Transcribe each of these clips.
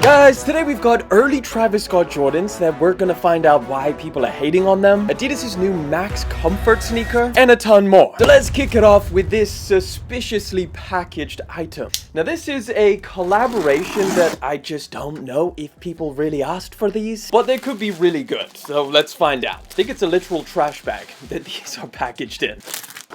Guys, today we've got early Travis Scott Jordans that we're gonna find out why people are hating on them, Adidas' new Max Comfort sneaker, and a ton more. So let's kick it off with this suspiciously packaged item. Now this is a collaboration that I just don't know if people really asked for these, but they could be really good, so let's find out. I think it's a literal trash bag that these are packaged in.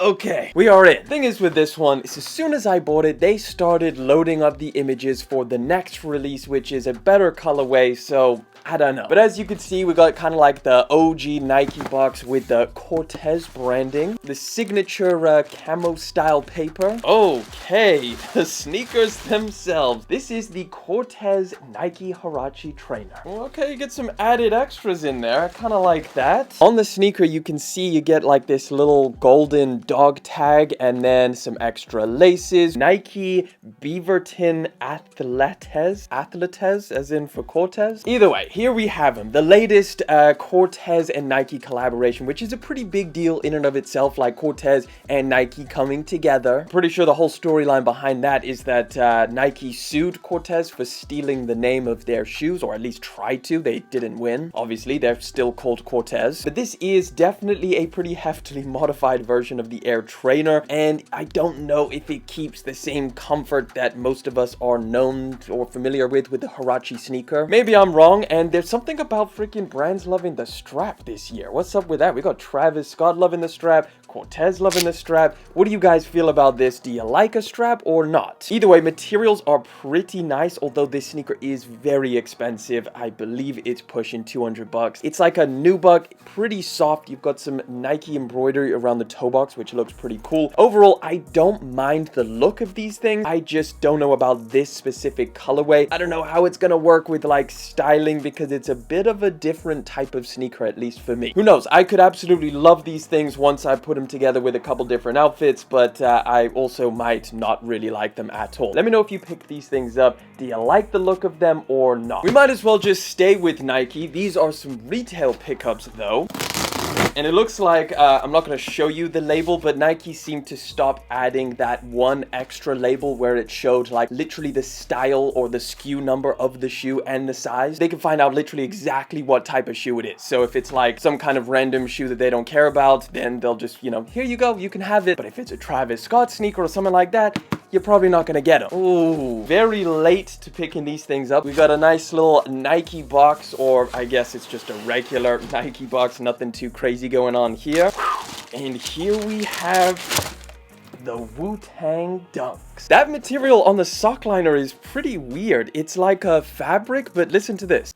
Okay, we are in. Thing is with this one is as soon as I bought it, they started loading up the images for the next release, which is a better colorway, so I don't know. But as you can see, we got kind of like the OG Nike box with the Cortez branding, the signature camo style paper. Okay, the sneakers themselves. This is the Cortez Nike Huarache trainer. Okay, you get some added extras in there. I kind of like that. On the sneaker, you can see you get like this little golden dog tag and then some extra laces. Nike Beaverton Athletes, as in for Cortez. Either way, here we have them, the latest Cortez and Nike collaboration, which is a pretty big deal in and of itself, like Cortez and Nike coming together. Pretty sure the whole storyline behind that is that Nike sued Cortez for stealing the name of their shoes, or at least tried to. They didn't win. Obviously, they're still called Cortez. But this is definitely a pretty heftily modified version of the Air Trainer, and I don't know if it keeps the same comfort that most of us are known or familiar with the Huarache sneaker. Maybe I'm wrong, and there's something about freaking brands loving the strap this year. What's up with that? We got Travis Scott loving the strap, Cortez loving the strap. What do you guys feel about this? Do you like a strap or not? Either way, materials are pretty nice, although this sneaker is very expensive. I believe it's pushing 200 bucks. It's like a nubuck, pretty soft. You've got some Nike embroidery around the toe box, which looks pretty cool. Overall, I don't mind the look of these things. I just don't know about this specific colorway. I don't know how it's gonna work with like styling because it's a bit of a different type of sneaker, at least for me. Who knows? I could absolutely love these things once I put them together with a couple different outfits, but I also might not really like them at all. Let me know if you pick these things up. Do you like the look of them or not? We might as well just stay with Nike. These are some retail pickups though. And it looks like, I'm not going to show you the label, but Nike seemed to stop adding that one extra label where it showed like literally the style or the SKU number of the shoe and the size. They can find out literally exactly what type of shoe it is. So if it's like some kind of random shoe that they don't care about, then they'll just, you know, here you go, you can have it. But if it's a Travis Scott sneaker or something like that, you're probably not going to get them. Ooh, very late to picking these things up. We've got a nice little Nike box, or I guess it's just a regular Nike box, nothing too crazy going on here. And here we have the Wu-Tang Dunks. That material on the sock liner is pretty weird. It's like a fabric, but listen to this.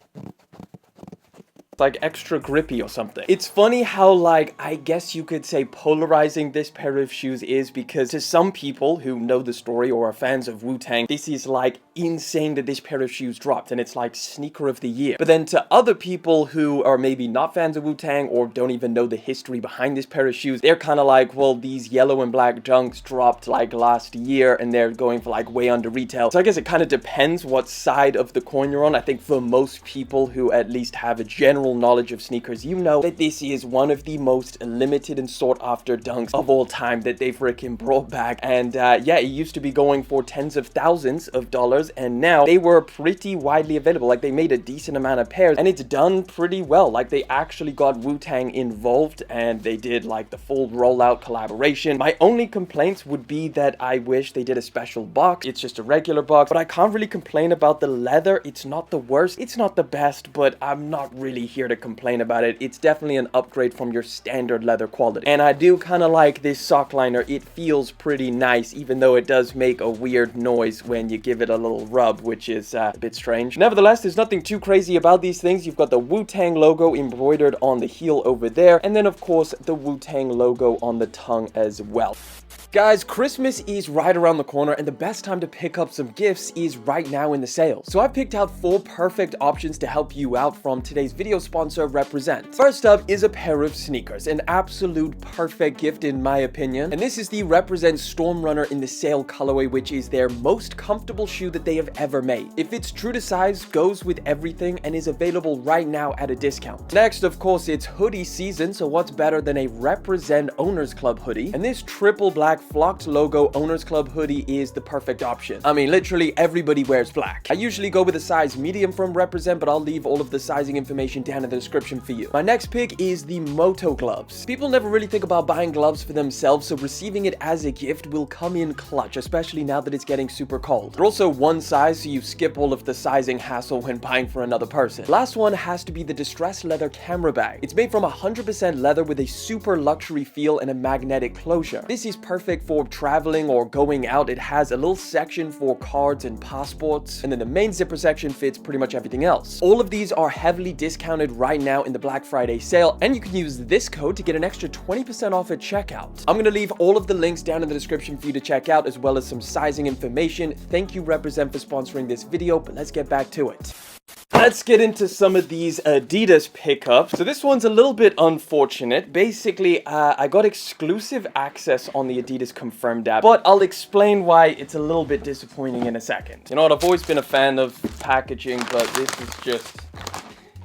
Like extra grippy or something. It's funny how, like, I guess you could say polarizing this pair of shoes is, because to some people who know the story or are fans of Wu-Tang, this is like insane that this pair of shoes dropped and it's like sneaker of the year. But then to other people who are maybe not fans of Wu-Tang or don't even know the history behind this pair of shoes, they're kind of like, well, these yellow and black Dunks dropped like last year and they're going for like way under retail. So I guess it kind of depends what side of the coin you're on. I think for most people who at least have a general knowledge of sneakers, you know that this is one of the most limited and sought after Dunks of all time that they freaking brought back. And yeah, it used to be going for tens of thousands of dollars, and now they were pretty widely available. Like, they made a decent amount of pairs and it's done pretty well. Like, they actually got Wu-Tang involved and they did like the full rollout collaboration. My only complaints would be that I wish they did a special box. It's just a regular box, but I can't really complain about the leather. It's not the worst, it's not the best, but I'm not really here to complain about it. It's definitely an upgrade from your standard leather quality. And I do kind of like this sock liner. It feels pretty nice, even though it does make a weird noise when you give it a little rub, which is a bit strange. Nevertheless, there's nothing too crazy about these things. You've got the Wu-Tang logo embroidered on the heel over there, and then of course the Wu-Tang logo on the tongue as well. Guys, Christmas is right around the corner and the best time to pick up some gifts is right now in the sale. So I picked out 4 perfect options to help you out from today's video sponsor, Represent. First up is a pair of sneakers, an absolute perfect gift in my opinion. And this is the Represent Storm Runner in the sale colorway, which is their most comfortable shoe that they have ever made. It fits true to size, goes with everything, and is available right now at a discount. Next, of course, it's hoodie season, so what's better than a Represent Owners Club hoodie? And this triple black black flocked logo Owners Club hoodie is the perfect option. I mean, literally everybody wears black. I usually go with a size medium from Represent, but I'll leave all of the sizing information down in the description for you. My next pick is the Moto gloves. People never really think about buying gloves for themselves, so receiving it as a gift will come in clutch, especially now that it's getting super cold. They're also one size, so you skip all of the sizing hassle when buying for another person. Last one has to be the distressed leather camera bag. It's made from 100% leather with a super luxury feel and a magnetic closure. This is perfect for traveling or going out. It has a little section for cards and passports, and then the main zipper section fits pretty much everything else. All of these are heavily discounted right now in the Black Friday sale, and you can use this code to get an extra 20% off at checkout. I'm gonna leave all of the links down in the description for you to check out, as well as some sizing information. Thank you, Represent, for sponsoring this video, but let's get back to it. Let's get into some of these Adidas pickups. So this one's a little bit unfortunate. Basically, I got exclusive access on the Adidas Confirmed app, but I'll explain why it's a little bit disappointing in a second. You know what, I've always been a fan of packaging, but this is just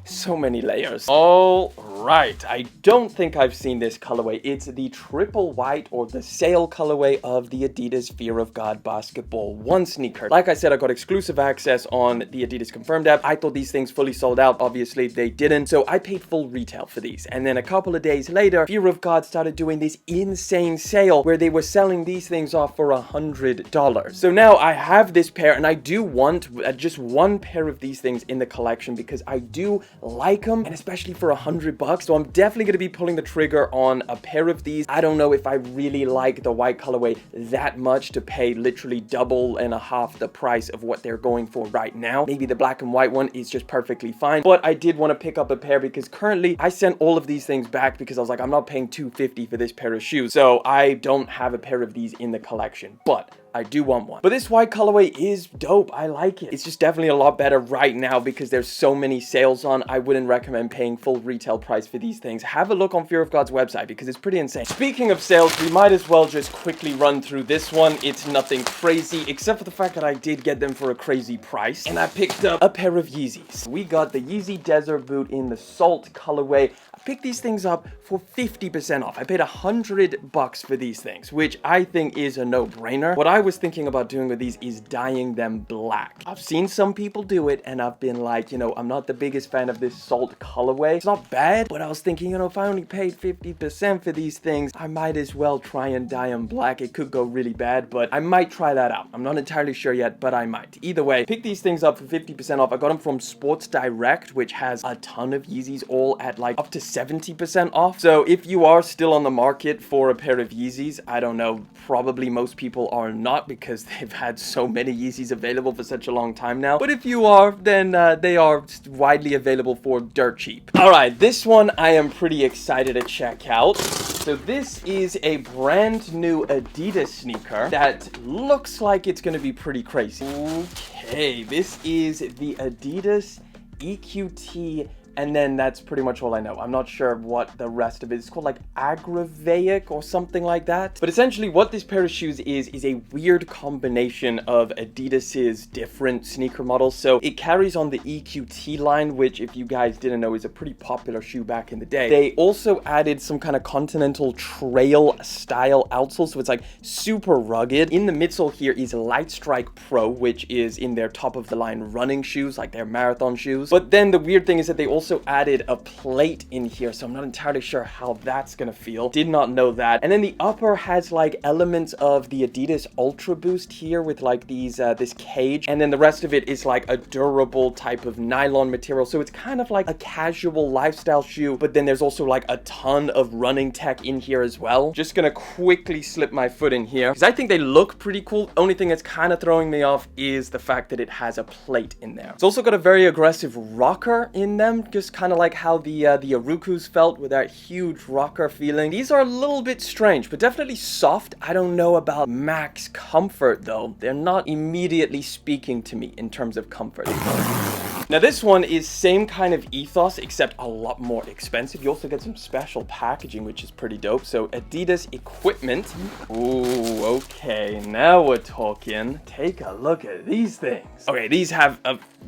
so many layers. All right, I don't think I've seen this colorway. It's the triple white, or the sale colorway, of the Adidas Fear of God Basketball 1 sneaker. Like I said, I got exclusive access on the Adidas Confirmed app. I thought these things fully sold out. Obviously, they didn't. So I paid full retail for these. And then a couple of days later, Fear of God started doing this insane sale where they were selling these things off for $100. So now I have this pair, and I do want just one pair of these things in the collection because I do like them, and especially for $100. So I'm definitely going to be pulling the trigger on a pair of these. I don't know if I really like the white colorway that much to pay literally double and a half the price of what they're going for right now. Maybe the black and white one is just perfectly fine, but I did want to pick up a pair because currently I sent all of these things back because I was like, I'm not paying $250 for this pair of shoes. So I don't have a pair of these in the collection, but I do want one. But this white colorway is dope. I like it. It's just definitely a lot better right now because there's so many sales on. I wouldn't recommend paying full retail price for these things. Have a look on Fear of God's website because it's pretty insane. Speaking of sales, we might as well just quickly run through this one. It's nothing crazy except for the fact that I did get them for a crazy price, and I picked up a pair of Yeezys. We got the Yeezy Desert Boot in the Salt colorway. I picked these things up for 50% off. I paid $100 for these things, which I think is a no-brainer. What I was thinking about doing with these is dyeing them black. I've seen some people do it, and I've been like, you know, I'm not the biggest fan of this Salt colorway. It's not bad, but I was thinking, you know, if I only paid 50% for these things, I might as well try and dye them black. It could go really bad, but I might try that out. I'm not entirely sure yet, but I might. Either way, pick these things up for 50% off. I got them from Sports Direct, which has a ton of Yeezys, all at like up to 70% off. So if you are still on the market for a pair of Yeezys, I don't know, probably most people are not because they've had so many Yeezys available for such a long time now. But if you are, then they are widely available for dirt cheap. All right, this one I am pretty excited to check out. So this is a brand new Adidas sneaker that looks like it's going to be pretty crazy. Okay, this is the Adidas EQT, and then that's pretty much all I know. I'm not sure what the rest of it is called, like Agravaic or something like that. But essentially what this pair of shoes is a weird combination of Adidas's different sneaker models. So it carries on the EQT line, which if you guys didn't know is a pretty popular shoe back in the day. They also added some kind of Continental Trail style outsole, so it's like super rugged. In the midsole here is Light Strike Pro, which is in their top of the line running shoes, like their marathon shoes. But then the weird thing is that they also added a plate in here, so I'm not entirely sure how that's gonna feel. Did not know that. And then the upper has like elements of the Adidas Ultra Boost here with like these this cage, and then the rest of it is like a durable type of nylon material, so it's kind of like a casual lifestyle shoe, but then there's also like a ton of running tech in here as well. Just gonna quickly slip my foot in here because I think they look pretty cool. Only thing that's kind of throwing me off is the fact that it has a plate in there. It's also got a very aggressive rocker in them, just kind of like how the Arukus felt with that huge rocker feeling. These are a little bit strange, but definitely soft. I don't know about max comfort though. They're not immediately speaking to me in terms of comfort. Now this one is same kind of ethos, except a lot more expensive. You also get some special packaging, which is pretty dope. So Adidas equipment. Ooh, okay, now we're talking. Take a look at these things. Okay, these have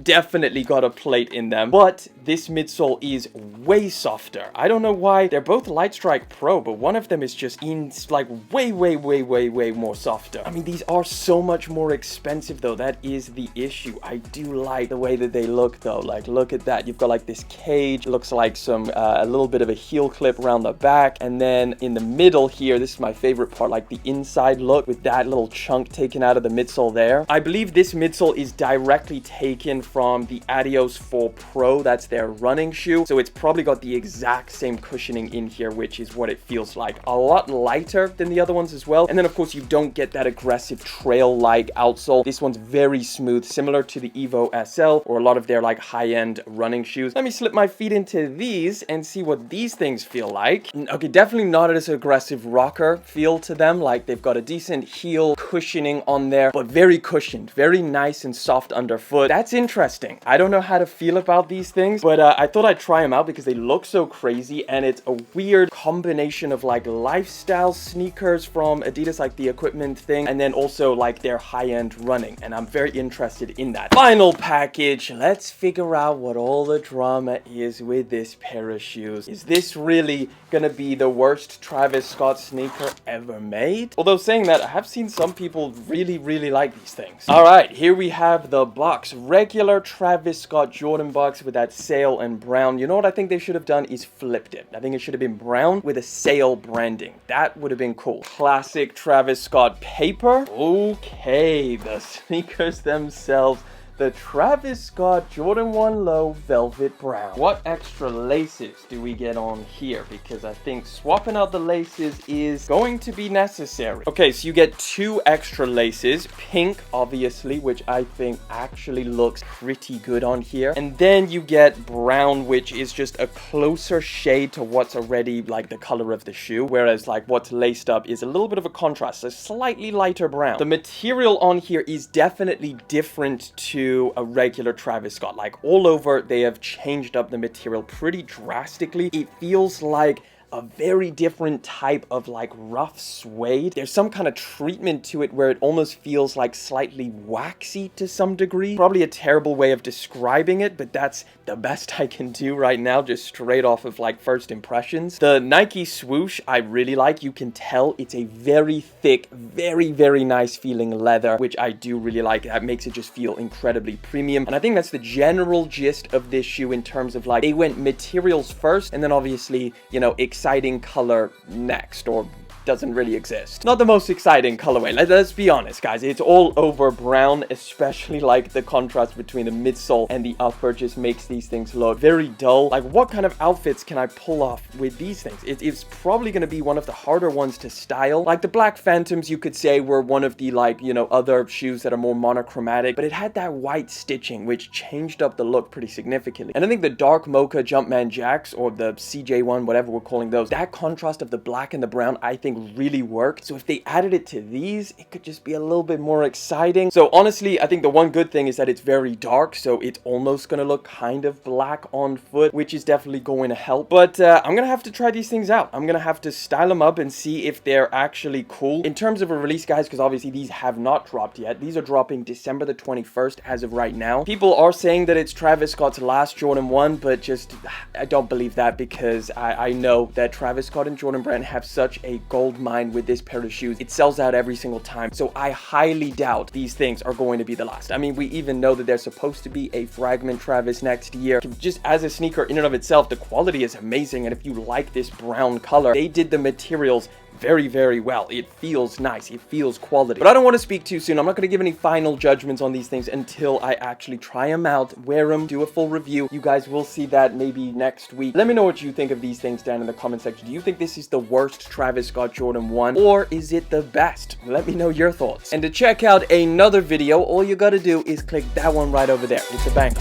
definitely got a plate in them, but this midsole is way softer. I don't know why. They're both Lightstrike Pro, but one of them is just like way more softer. I mean, these are so much more expensive though. That is the issue. I do like the way that they look though. Like, look at that. You've got like this cage. It looks like some a little bit of a heel clip around the back, and then in the middle here, this is my favorite part, like the inside look with that little chunk taken out of the midsole there. I believe this midsole is directly taken from the Adios 4 Pro. That's their running shoe, so it's probably got the exact same cushioning in here, which is what it feels like. A lot lighter than the other ones as well, and then of course you don't get that aggressive trail-like outsole. This one's very smooth, similar to the Evo SL or a lot of their like high-end running shoes. Let me slip my feet into these and see what these things feel like. Okay, definitely not as aggressive rocker feel to them. Like, they've got a decent heel cushioning on there, but very cushioned, very nice and soft underfoot. That's interesting. I don't know how to feel about these things, but I thought I'd try them out because they look so crazy, and it's a weird combination of like lifestyle sneakers from Adidas, like the equipment thing, and then also like their high-end running, and I'm very interested in that. Final package. Let's figure out what all the drama is with this pair of shoes. Is this really gonna be the worst Travis Scott sneaker ever made? Although saying that, I have seen some people really like these things. All right, here we have the box. Regular Travis Scott Jordan box with that sail and brown. You know what I think they should have done is flipped it. I think it should have been brown with a sail branding. That would have been cool. Classic Travis Scott paper. Okay, the sneakers themselves. The Travis Scott Jordan 1 Low Velvet Brown. What extra laces do we get on here? Because I think swapping out the laces is going to be necessary. Okay, so you get 2 extra laces. Pink, obviously, which I think actually looks pretty good on here. And then you get brown, which is just a closer shade to what's already like the color of the shoe. Whereas like what's laced up is a little bit of a contrast, a slightly lighter brown. The material on here is definitely different to a regular Travis Scott. Like, all over, they have changed up the material pretty drastically. It feels like a very different type of like rough suede. There's some kind of treatment to it where it almost feels like slightly waxy to some degree. Probably a terrible way of describing it, but that's the best I can do right now, just straight off of like first impressions. The Nike swoosh I really like. You can tell it's a very thick, very nice feeling leather, which I do really like. That makes it just feel incredibly premium. And I think that's the general gist of this shoe in terms of like, they went materials first and then obviously, you know, exciting color next, or doesn't really exist. Not the most exciting colorway. Let's be honest, guys. It's all over brown, especially like the contrast between the midsole and the upper just makes these things look very dull. Like, what kind of outfits can I pull off with these things? It's probably going to be one of the harder ones to style. Like the Black Phantoms, you could say, were one of the like, you know, other shoes that are more monochromatic, but it had that white stitching, which changed up the look pretty significantly. And I think the Dark Mocha Jumpman Jacks, or the CJ1, whatever we're calling those, that contrast of the black and the brown, I think really worked. So if they added it to these, it could just be a little bit more exciting. So honestly, I think the one good thing is that it's very dark, so it's almost gonna look kind of black on foot, which is definitely going to help. But I'm gonna have to try these things out. I'm gonna have to style them up and see if they're actually cool. In terms of a release, guys, because obviously these have not dropped yet. These are dropping December the 21st as of right now. People are saying that it's Travis Scott's last Jordan 1, but just, I don't believe that, because I know that Travis Scott and Jordan Brand have such a gold mine with this pair of shoes. It sells out every single time, so I highly doubt these things are going to be the last. I mean, we even know that there's supposed to be a Fragment Travis next year. Just as a sneaker in and of itself, the quality is amazing, and if you like this brown color, they did the materials very well. It feels nice. It feels quality. But I don't want to speak too soon. I'm not going to give any final judgments on these things until I actually try them out, wear them, do a full review. You guys will see that maybe next week. Let me know what you think of these things down in the comment section. Do you think this is the worst Travis Scott Jordan 1, or is it the best? Let me know your thoughts. And to check out another video, all you got to do is click that one right over there. It's a banger.